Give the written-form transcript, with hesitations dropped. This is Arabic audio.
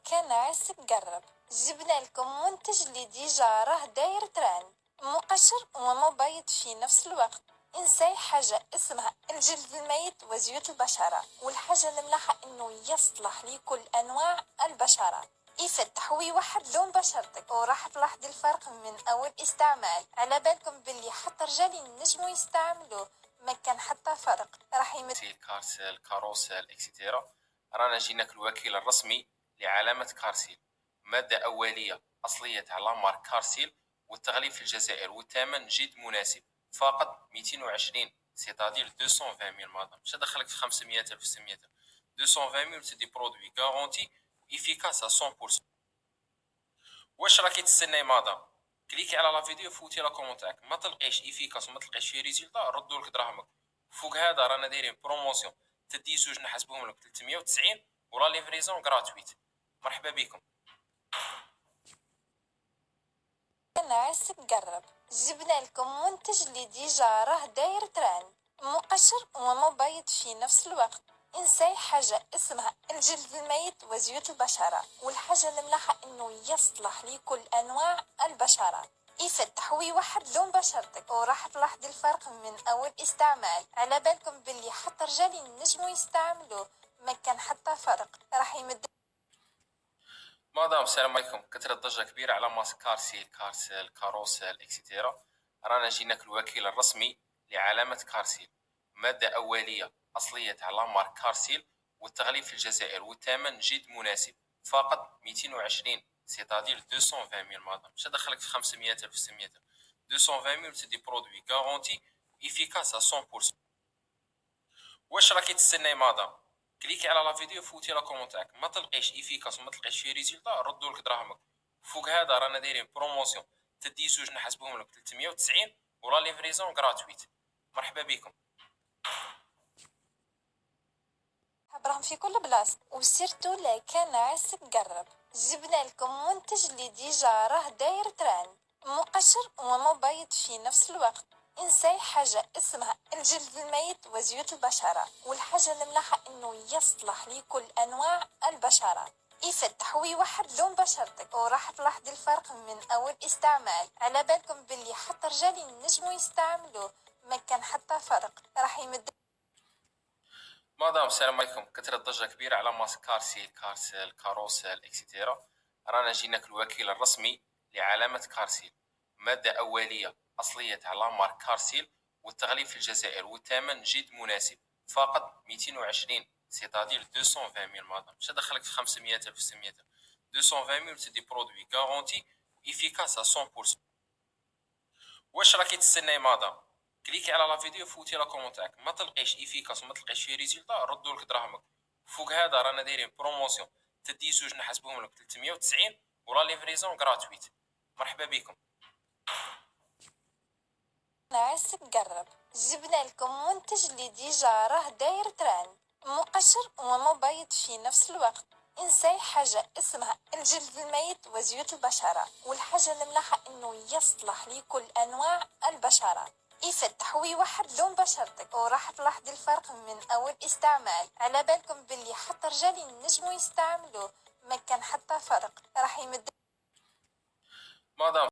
كان عسك قرب. جبنا لكم منتج اللي ديجا راه داير ترند، مقشر ومبيض في نفس الوقت. انساي حاجة اسمها الجلد الميت وزيوت البشرة، والحاجة الملاحة انه يصلح لكل انواع البشرة، يفتح ويوحد لون بشرتك، وراح تلاحظي الفرق من اول استعمال. على بالكم باللي حتى رجال ينجموا يستعملوه، ما كان حتى فرق. راح كارسيل كاروسيل اكسيتيرا. رانا جيناك الوكيل الرسمي لعلامة كارسيل، مادة أولية أصلية على مارك كارسيل، والتغليف في الجزائر والثمن جد مناسب، فقط 220 سيتادير 220 ميل. مادام مش دخلك في 500 ألف 600 ألف، 220 ميل تدي برودوي غارونتي إفيكاس 100%. واش راكي تستناي مادام؟ كليكي على لا فيديو، فوتي لا كومون تاعك، ما تلقيش إفيكاس وما تلقيش فيه ريزولتا ردولك دراهمك. فوق هذا رانا دايرين بروموسيون، تدي زوج نحسبوهم لك 390 ولا ليفريزون غراتويت. مرحبا بكم. كان عسك قرب. جبنا لكم منتج اللي ديجا راه داير ترند، مقشر ومبيض في نفس الوقت. انساي حاجة اسمها الجلد الميت وزيوت البشرة، والحاجة الملاحة انه يصلح لكل انواع البشرة، يفتح ويوحد لون بشرتك، وراح تلاحظي الفرق من اول استعمال. على بالكم باللي حتى رجال ينجموا يستعملوه، ما كان حتى فرق. راح يمد مادام السلام عليكم. كثرت ضجة كبيرة على ماسك كارسيل كاروسيل اكسيتيرا. رانا جيناك الوكيل الرسمي لعلامة كارسيل، مادة أولية أصلية على مارك كارسيل، والتغليف في الجزائر والثمن جد مناسب، فقط 220 سيتادير 220 ميل. مادام مش دخلك في 500 ألف 600 ألف، 220 ميل تدي برودوي غارونتي إفيكاس 100%. واش راكي تستناي مادام؟ كليكي على لا فيديو، فوتي لا كومون تاعك، ما تلقيش إفيكاس وما تلقيش فيه ريزولتا ردولك دراهمك. فوق هذا رانا دايرين بروموسيون، تدي زوج نحسبوهم لك 390 ولا ليفريزون غراتويت. مرحبا بكم. براهم في كل بلاصة، وسيرتو لا كان عسك قرب. جبنا لكم منتج اللي ديجا راه داير ترند، مقشر ومبيض في نفس الوقت. انساي حاجة اسمها الجلد الميت وزيوت البشرة، والحاجة الملاحة انه يصلح لكل انواع البشرة، يفتح ويوحد لون بشرتك، وراح تلاحظي الفرق من اول استعمال. على بالكم باللي حتى رجال ينجموا يستعملوه، ما كان حتى فرق. راح يمد مادام السلام عليكم. كثرت ضجة كبيرة على ماسك كارسيل كاروسيل اكسيتيرا. رانا جيناك الوكيل الرسمي لعلامة كارسيل، مادة أولية أصلية على مارك كارسيل، والتغليف في الجزائر والثمن جد مناسب، فقط 220 سيتادير 220 ميل. مادام مش دخلك في 500 ألف 600 ألف، 220 ميل تدي برودوي غارونتي إفيكاس 100%. واش راكي تستناي مادام؟ كليكي على لا فيديو، فوتي لا كومون تاعك، ما تلقيش إفيكاس وما تلقيش فيه ريزولتا ردولك دراهمك. فوق هذا رانا دايرين بروموسيون، تدي زوج نحسبوهم لك 390 ولا ليفريزون غراتويت. مرحبا بكم. عسك قرب. جبنا لكم منتج اللي ديجا راه داير ترند، مقشر ومبيض في نفس الوقت. انساي حاجة اسمها الجلد الميت وزيوت البشرة، والحاجة الملاحة انه يصلح لكل انواع البشرة، يفتح ويوحد لون بشرتك، وراح تلاحظي الفرق من اول استعمال. على بالكم باللي حتى رجال ينجموا يستعملوه، ما كان حتى فرق. راح يمد مادام